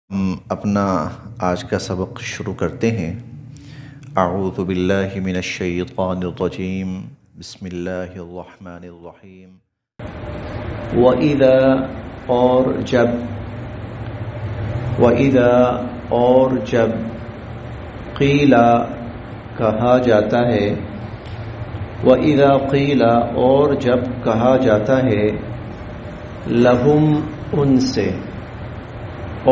ہم اپنا آج کا سبق شروع کرتے ہیں۔ اعوذ باللہ من الشیطان الرجیم، بسم اللہ الرحمن الرحیم۔ وَإِذَا اور جب قیل کہا جاتا ہے، وَإِذَا قیل اور جب کہا جاتا ہے، لہم ان سے،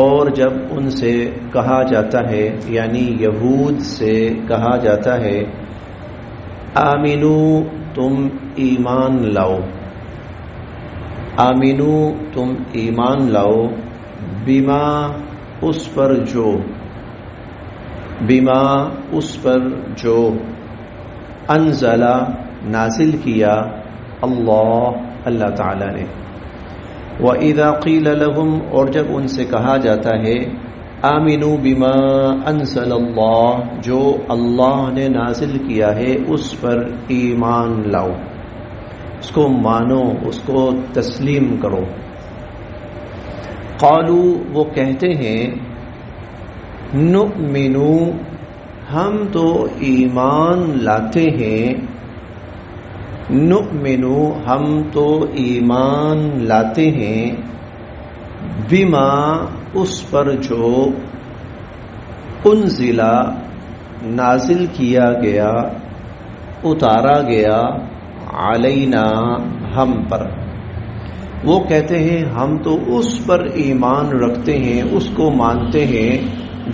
اور جب ان سے کہا جاتا ہے یعنی یہود سے کہا جاتا ہے، آمنو تم ایمان لاؤ، آمنو تم ایمان لاؤ، بما اس پر جو، بما اس پر جو، انزلا نازل کیا، اللہ تعالی نے۔ وَإِذَا قِيلَ لَهُمْ اور جب ان سے کہا جاتا ہے، آمنوا بما انزل اللہ جو اللہ نے نازل کیا ہے اس پر ایمان لاؤ، اس کو مانو، اس کو تسلیم کرو۔ قالوا وہ کہتے ہیں، نؤمنو ہم تو ایمان لاتے ہیں، نؤمنو ہم تو ایمان لاتے ہیں، بما اس پر جو، انزلا نازل کیا گیا، اتارا گیا، علینا ہم پر۔ وہ کہتے ہیں ہم تو اس پر ایمان رکھتے ہیں، اس کو مانتے ہیں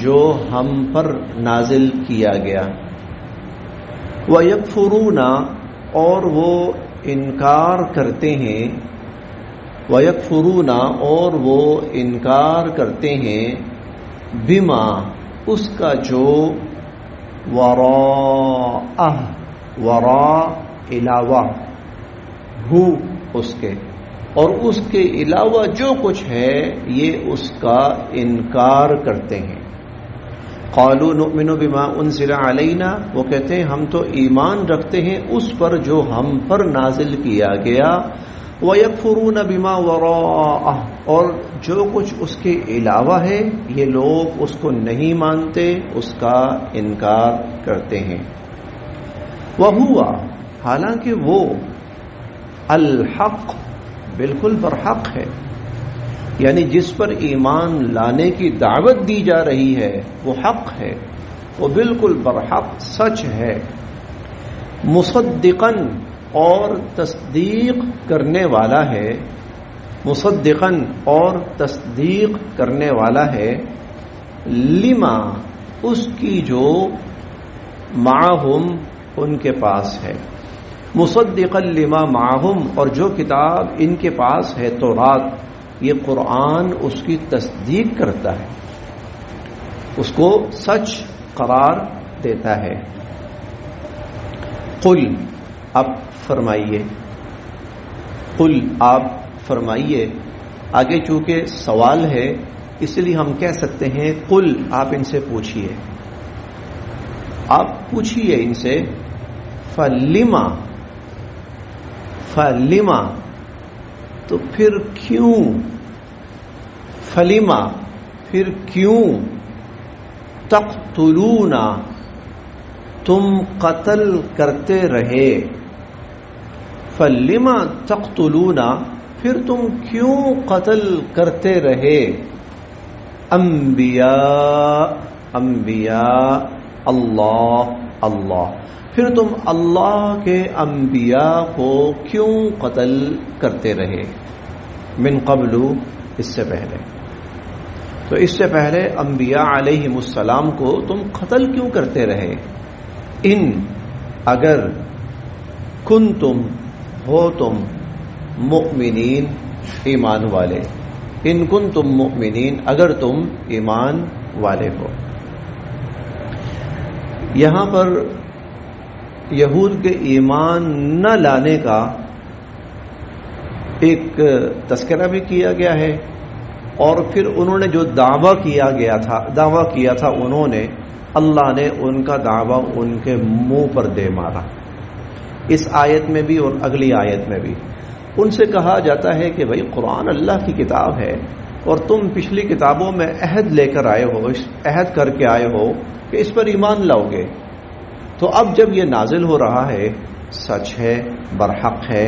جو ہم پر نازل کیا گیا۔ وَيَكْفُرُونَ اور وہ انکار کرتے ہیں، وَيَكْفُرُونَ اور وہ انکار کرتے ہیں، بما اس کا جو، وراء وراء علاوہ، ہو اس کے، اور اس کے علاوہ جو کچھ ہے یہ اس کا انکار کرتے ہیں۔ قالوا نؤمن بما انزل علینا وہ کہتے ہیں ہم تو ایمان رکھتے ہیں اس پر جو ہم پر نازل کیا گیا، وَيَكْفُرُونَ بِمَا وَرَاءَهْ اور جو کچھ اس کے علاوہ ہے یہ لوگ اس کو نہیں مانتے، اس کا انکار کرتے ہیں۔ وَهُوَ حالانکہ وہ، الحق بالکل برحق ہے، یعنی جس پر ایمان لانے کی دعوت دی جا رہی ہے وہ حق ہے، وہ بالکل برحق سچ ہے، مصدقاً اور تصدیق کرنے والا ہے، مصدقاً اور تصدیق کرنے والا ہے، لما اس کی جو، معہم ان کے پاس ہے، مصدقاً لما معہم اور جو کتاب ان کے پاس ہے تورات، یہ قرآن اس کی تصدیق کرتا ہے، اس کو سچ قرار دیتا ہے۔ قل اب فرمائیے، قل آپ فرمائیے، آگے چونکہ سوال ہے اس لیے ہم کہہ سکتے ہیں قل آپ ان سے پوچھیے، آپ پوچھیے ان سے، فلما فلما تو پھر کیوں، فلما پھر کیوں، تقتلون تم قتل کرتے رہے، فلما تقتلون پھر تم کیوں قتل کرتے رہے، انبیاء انبیاء اللہ پھر تم اللہ کے انبیاء کو کیوں قتل کرتے رہے، من قبل اس سے پہلے، تو اس سے پہلے انبیاء علیہم السلام کو تم قتل کیوں کرتے رہے، ان اگر کنتم ہو تم، مؤمنین ایمان والے، ان کنتم مؤمنین اگر تم ایمان والے ہو۔ یہاں پر یہود کے ایمان نہ لانے کا ایک تذکرہ بھی کیا گیا ہے، اور پھر انہوں نے جو دعویٰ کیا تھا انہوں نے، اللہ نے ان کا دعویٰ ان کے منہ پر دے مارا، اس آیت میں بھی اور اگلی آیت میں بھی۔ ان سے کہا جاتا ہے کہ بھئی قرآن اللہ کی کتاب ہے، اور تم پچھلی کتابوں میں عہد لے کر آئے ہو، عہد کر کے آئے ہو کہ اس پر ایمان لاؤ گے، تو اب جب یہ نازل ہو رہا ہے، سچ ہے، برحق ہے،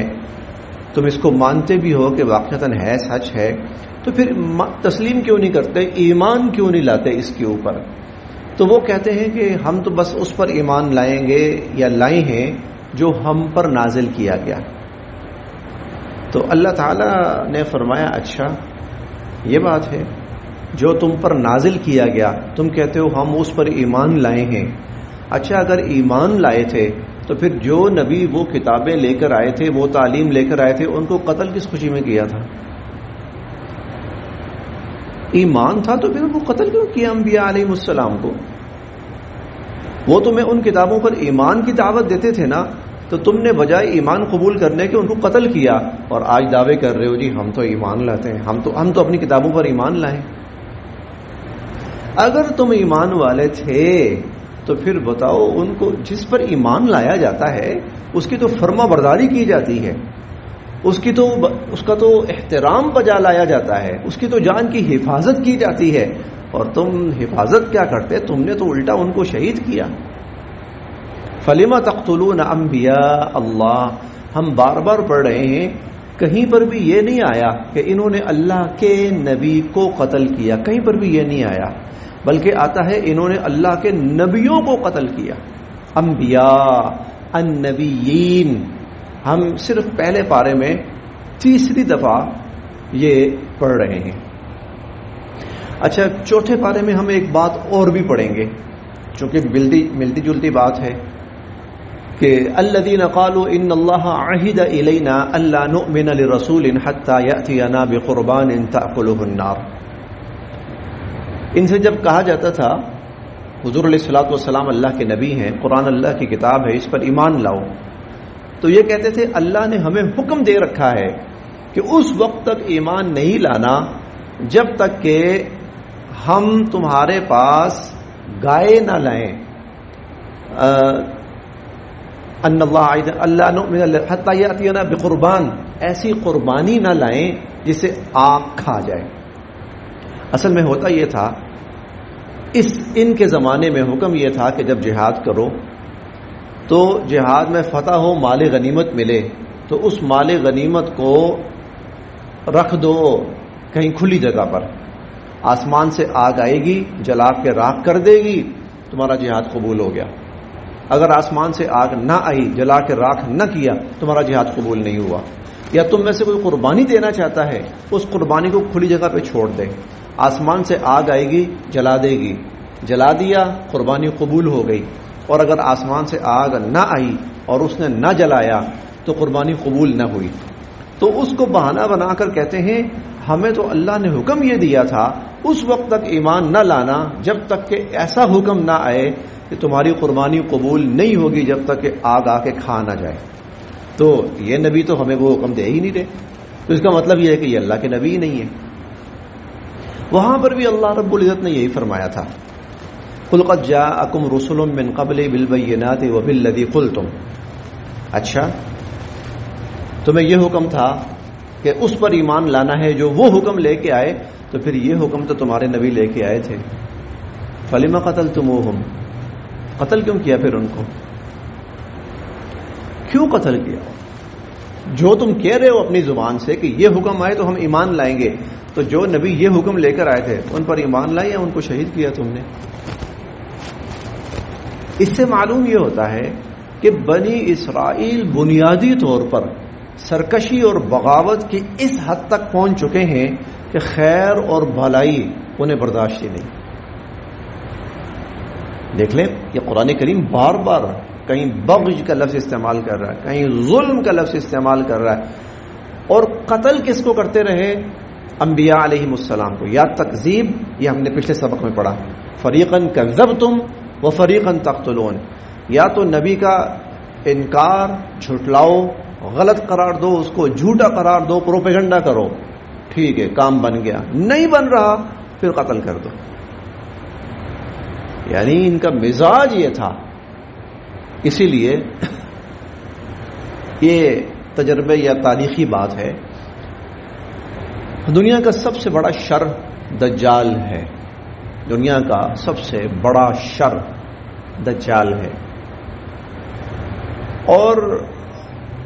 تم اس کو مانتے بھی ہو کہ واقعتاً ہے، سچ ہے، تو پھر تسلیم کیوں نہیں کرتے، ایمان کیوں نہیں لاتے اس کے اوپر؟ تو وہ کہتے ہیں کہ ہم تو بس اس پر ایمان لائیں گے یا لائے ہیں جو ہم پر نازل کیا گیا۔ تو اللہ تعالیٰ نے فرمایا اچھا یہ بات ہے، جو تم پر نازل کیا گیا تم کہتے ہو ہم اس پر ایمان لائے ہیں، اچھا اگر ایمان لائے تھے تو پھر جو نبی وہ کتابیں لے کر آئے تھے، وہ تعلیم لے کر آئے تھے، ان کو قتل کس خوشی میں کیا تھا؟ ایمان تھا تو پھر وہ قتل کیوں کیا انبیاء علیہ السلام کو؟ وہ تمہیں ان کتابوں پر ایمان کی دعوت دیتے تھے نا، تو تم نے بجائے ایمان قبول کرنے کے ان کو قتل کیا، اور آج دعوے کر رہے ہو جی ہم تو ایمان لاتے ہیں، ہم تو اپنی کتابوں پر ایمان لائیں۔ اگر تم ایمان والے تھے تو پھر بتاؤ ان کو جس پر ایمان لایا جاتا ہے اس کی تو فرما برداری کی جاتی ہے، اس کا تو احترام بجا لایا جاتا ہے، اس کی تو جان کی حفاظت کی جاتی ہے، اور تم حفاظت کیا کرتے؟ تم نے تو الٹا ان کو شہید کیا۔ فَلِمَ تَقْتُلُونَ انبیاء اللہ، ہم بار بار پڑھ رہے ہیں، کہیں پر بھی یہ نہیں آیا کہ انہوں نے اللہ کے نبی کو قتل کیا، کہیں پر بھی یہ نہیں آیا، بلکہ آتا ہے انہوں نے اللہ کے نبیوں کو قتل کیا۔ انبیاء، النبیین، ہم صرف پہلے پارے میں تیسری دفعہ یہ پڑھ رہے ہیں۔ اچھا چوتھے پارے میں ہم ایک بات اور بھی پڑھیں گے، چونکہ ملتی جلتی بات ہے کہ الذین قالوا ان اللہ عہد الینا الا نؤمن لرسول حتی یأتینا بقربان تأکلہ النار۔ ان سے جب کہا جاتا تھا حضور علیہ الصلوۃ والسلام اللہ کے نبی ہیں، قرآن اللہ کی کتاب ہے، اس پر ایمان لاؤ، تو یہ کہتے تھے اللہ نے ہمیں حکم دے رکھا ہے کہ اس وقت تک ایمان نہیں لانا جب تک کہ ہم تمہارے پاس گائے نہ لائیں، ان اللہ نؤمن حتی یأتینا بقربان، ایسی قربانی نہ لائیں جسے آگ کھا جائے۔ اصل میں ہوتا یہ تھا، ان کے زمانے میں حکم یہ تھا کہ جب جہاد کرو تو جہاد میں فتح ہو، مال غنیمت ملے، تو اس مال غنیمت کو رکھ دو کہیں کھلی جگہ پر، آسمان سے آگ آئے گی، جلا کے راکھ کر دے گی، تمہارا جہاد قبول ہو گیا۔ اگر آسمان سے آگ نہ آئی، جلا کے راکھ نہ کیا، تمہارا جہاد قبول نہیں ہوا۔ یا تم میں سے کوئی قربانی دینا چاہتا ہے، اس قربانی کو کھلی جگہ پہ چھوڑ دے، آسمان سے آگ آئے گی، جلا دے گی، جلا دیا، قربانی قبول ہو گئی۔ اور اگر آسمان سے آگ نہ آئی اور اس نے نہ جلایا تو قربانی قبول نہ ہوئی۔ تو اس کو بہانہ بنا کر کہتے ہیں ہمیں تو اللہ نے حکم یہ دیا تھا اس وقت تک ایمان نہ لانا جب تک کہ ایسا حکم نہ آئے کہ تمہاری قربانی قبول نہیں ہوگی جب تک کہ آگ آ کے کھا نہ جائے۔ تو یہ نبی تو ہمیں وہ حکم دے ہی نہیں رہے، تو اس کا مطلب یہ ہے کہ یہ اللہ کے نبی ہی نہیں ہے۔ وہاں پر بھی اللہ رب العزت نے یہی فرمایا تھا، قُلْ قَدْ جَاءَكُمْ رُسُلٌ مِّن قَبْلِ بِالْبَيِّنَاتِ وَبِالَّذِي قُلْتُمْ۔ اچھا تمہیں یہ حکم تھا کہ اس پر ایمان لانا ہے جو وہ حکم لے کے آئے، تو پھر یہ حکم تو تمہارے نبی لے کے آئے تھے، فَلِمَ قَتَلْتُمُوهُمْ، قتل کیوں کیا پھر ان کو؟ کیوں قتل کیا؟ جو تم کہہ رہے ہو اپنی زبان سے کہ یہ حکم آئے تو ہم ایمان لائیں گے، تو جو نبی یہ حکم لے کر آئے تھے ان پر ایمان لائے یا ان کو شہید کیا تم نے؟ اس سے معلوم یہ ہوتا ہے کہ بنی اسرائیل بنیادی طور پر سرکشی اور بغاوت کی اس حد تک پہنچ چکے ہیں کہ خیر اور بھلائی انہیں برداشت ہی نہیں۔ دیکھ لیں یہ قرآن کریم بار بار کہیں بغض کا لفظ استعمال کر رہا ہے، کہیں ظلم کا لفظ استعمال کر رہا ہے، اور قتل کس کو کرتے رہے؟ انبیاء علیہ السلام کو، یا تکذیب، یہ ہم نے پچھلے سبق میں پڑھا، فریقاً کذبتم وفریقاً تقتلون، یا تو نبی کا انکار، جھٹلاؤ، غلط قرار دو، اس کو جھوٹا قرار دو، پروپیگنڈا کرو، ٹھیک ہے کام بن گیا، نہیں بن رہا پھر قتل کر دو۔ یعنی ان کا مزاج یہ تھا۔ اسی لیے یہ تجربے یا تاریخی بات ہے دنیا کا سب سے بڑا شر دجال ہے. دنیا کا سب سے بڑا شر دجال ہے. اور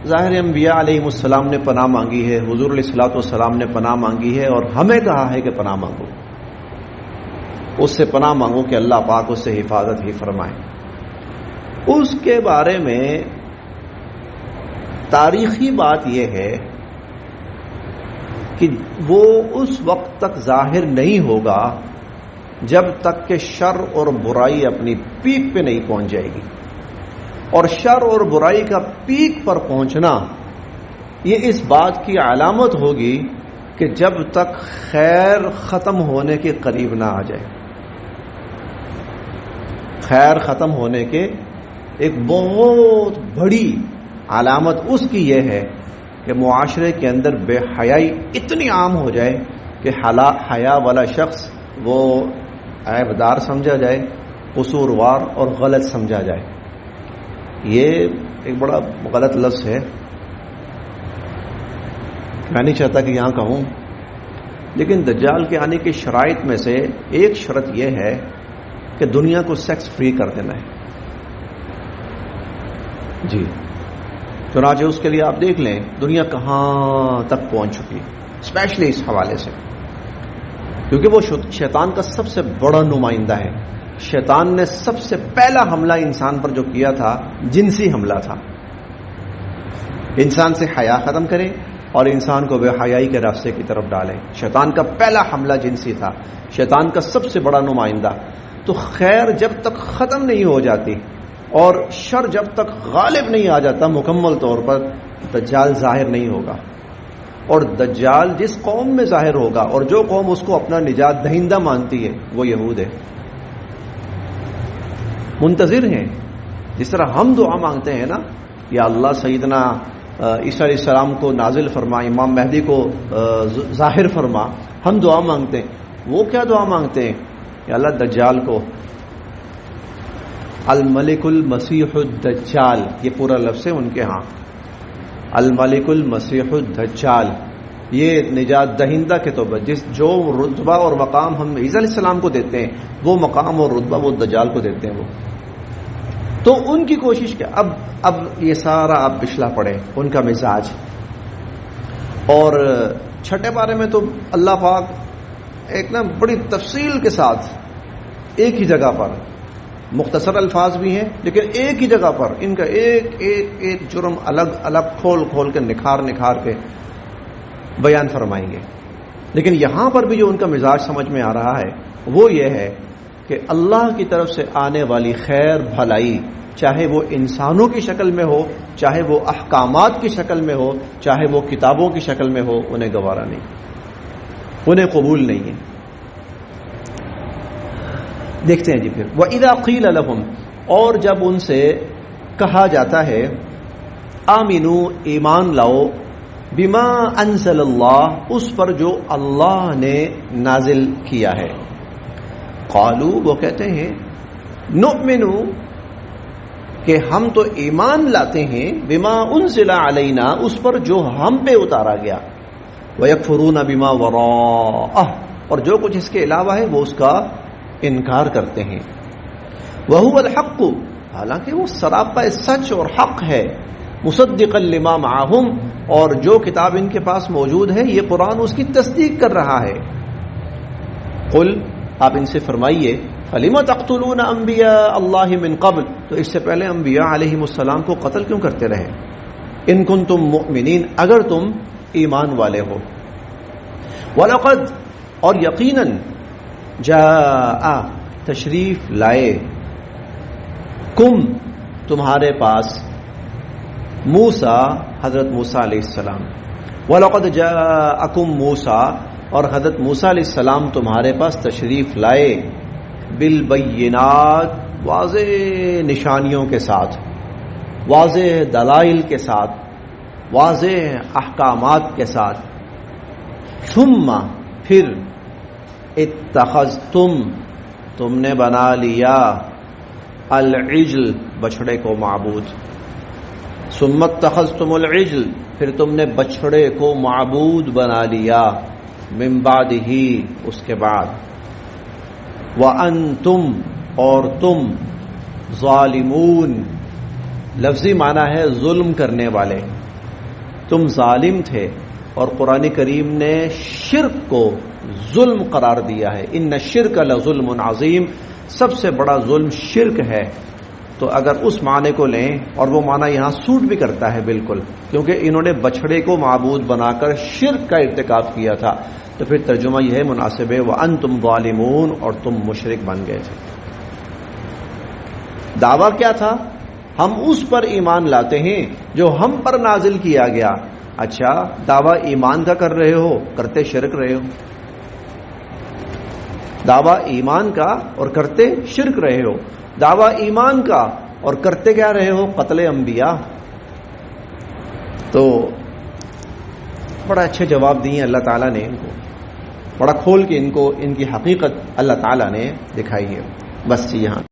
ظاہر انبیاء علیہ السلام نے پناہ مانگی ہے، حضور علیہ الصلوۃ والسلام نے پناہ مانگی ہے، اور ہمیں کہا ہے کہ پناہ مانگو، اس سے پناہ مانگو کہ اللہ پاک اس سے حفاظت ہی فرمائے. اس کے بارے میں تاریخی بات یہ ہے کہ وہ اس وقت تک ظاہر نہیں ہوگا جب تک کہ شر اور برائی اپنی پیک پہ نہیں پہنچ جائے گی. اور شر اور برائی کا پیک پر پہنچنا یہ اس بات کی علامت ہوگی کہ جب تک خیر ختم ہونے کے قریب نہ آ جائے. خیر ختم ہونے کے ایک بہت بڑی علامت اس کی یہ ہے کہ معاشرے کے اندر بے حیائی اتنی عام ہو جائے کہ حیا والا شخص وہ عیبدار سمجھا جائے، قصوروار اور غلط سمجھا جائے. یہ ایک بڑا غلط لفظ ہے، میں نہیں چاہتا کہ یہاں کہوں، لیکن دجال کے آنے کی شرائط میں سے ایک شرط یہ ہے کہ دنیا کو سیکس فری کر دینا ہے. جی چنانچہ اس کے لیے آپ دیکھ لیں دنیا کہاں تک پہنچ چکی، اسپیشلی اس حوالے سے، کیونکہ وہ شیطان کا سب سے بڑا نمائندہ ہے. شیطان نے سب سے پہلا حملہ انسان پر جو کیا تھا جنسی حملہ تھا. انسان سے حیا ختم کرے اور انسان کو بے حیائی کے راستے کی طرف ڈالے. شیطان کا پہلا حملہ جنسی تھا، شیطان کا سب سے بڑا نمائندہ. تو خیر جب تک ختم نہیں ہو جاتی اور شر جب تک غالب نہیں آ جاتا مکمل طور پر، دجال ظاہر نہیں ہوگا. اور دجال جس قوم میں ظاہر ہوگا اور جو قوم اس کو اپنا نجات دہندہ مانتی ہے وہ یہود ہے. منتظر ہیں، جس طرح ہم دعا مانگتے ہیں نا، یا اللہ سیدنا عیسیٰ علیہ السلام کو نازل فرما، امام مہدی کو ظاہر فرما، ہم دعا مانگتے ہیں. وہ کیا دعا مانگتے ہیں؟ یا اللہ دجال کو، الملک المسیح الدجال، یہ پورا لفظ ہے ان کے ہاں، الملک المسیح الدجال، یہ نجات دہندہ کے طور پر جو رتبہ اور مقام ہم عیسیٰ علیہ السلام کو دیتے ہیں وہ مقام اور رتبہ وہ دجال کو دیتے ہیں. وہ تو ان کی کوشش کیا، اب یہ سارا آپ پچھلا پڑے ان کا مزاج. اور چھٹے پارے میں تو اللہ پاک ایک نا بڑی تفصیل کے ساتھ ایک ہی جگہ پر، مختصر الفاظ بھی ہیں لیکن ایک ہی جگہ پر ان کا ایک ایک ایک جرم الگ الگ کھول کھول کے نکھار کے بیان فرمائیں گے. لیکن یہاں پر بھی جو ان کا مزاج سمجھ میں آ رہا ہے وہ یہ ہے کہ اللہ کی طرف سے آنے والی خیر بھلائی، چاہے وہ انسانوں کی شکل میں ہو، چاہے وہ احکامات کی شکل میں ہو، چاہے وہ کتابوں کی شکل میں ہو، انہیں گوارا نہیں، انہیں قبول نہیں ہے. دیکھتے ہیں جی پھر وَإِذَا قِيلَ لَهُمْ، اور جب ان سے کہا جاتا ہے آمنو، ایمان لاؤ، بما انزل اللہ، اس پر جو اللہ نے نازل کیا ہے. قالو، وہ کہتے ہیں نؤمنو، کہ ہم تو ایمان لاتے ہیں، بما انزل علینا، اس پر جو ہم پہ اتارا گیا، ویکفرون بما وراءہ، اور جو کچھ اس کے علاوہ ہے وہ اس کا انکار کرتے ہیں. وہو الحق، حالانکہ وہ سراپا سچ اور حق ہے. مصدقا لما معہم، اور جو کتاب ان کے پاس موجود ہے یہ قرآن اس کی تصدیق کر رہا ہے. قل، آپ ان سے فرمائیے، فلم تقتلون انبیاء اللہ من قبل، تو اس سے پہلے انبیاء علیہم السلام کو قتل کیوں کرتے رہے؟ ان کنتم مؤمنین، اگر تم ایمان والے ہو. وَلَقَدْ، اور یقیناً، جاء، تشریف لائے، کم، تمہارے پاس، موسیٰ، حضرت موسیٰ علیہ السلام. وَلَقَدْ جَاءَكُمْ موسیٰ، اور حضرت موسیٰ علیہ السلام تمہارے پاس تشریف لائے، بالبینات، واضح نشانیوں کے ساتھ، واضح دلائل کے ساتھ، واضح احکامات کے ساتھ. ثم، پھر، اتخذتم، تم نے بنا لیا، العجل، بچھڑے کو معبود. ثم اتخذتم العجل، پھر تم نے بچھڑے کو معبود بنا لیا. من بعدہ اس کے بعد، وانتم اور تم، ظالمون لفظی معنی ہے ظلم کرنے والے، تم ظالم تھے، اور قرآن کریم نے شرک کو ظلم قرار دیا ہے، ان الشرک لظلم عظیم، سب سے بڑا ظلم شرک ہے۔ تو اگر اس معنی کو لیں، اور وہ معنی یہاں سوٹ بھی کرتا ہے بالکل، کیونکہ انہوں نے بچھڑے کو معبود بنا کر شرک کا ارتکاب کیا تھا، تو پھر ترجمہ یہ ہے مناسب ہے وَأَنْتُمْ ظَالِمُونَ، اور تم مشرک بن گئے تھے۔ دعویٰ کیا تھا؟ ہم اس پر ایمان لاتے ہیں جو ہم پر نازل کیا گیا۔ اچھا، دعویٰ ایمان کا کر رہے ہو، کرتے شرک رہے ہو، دعویٰ ایمان کا اور کرتے شرک رہے ہو، دعویٰ ایمان کا اور کرتے کیا رہے ہو؟ قتل انبیاء۔ تو بڑا اچھے جواب دیے اللہ تعالیٰ نے ان کو، بڑا کھول کے ان کو ان کی حقیقت اللہ تعالیٰ نے دکھائی ہے۔ بس یہاں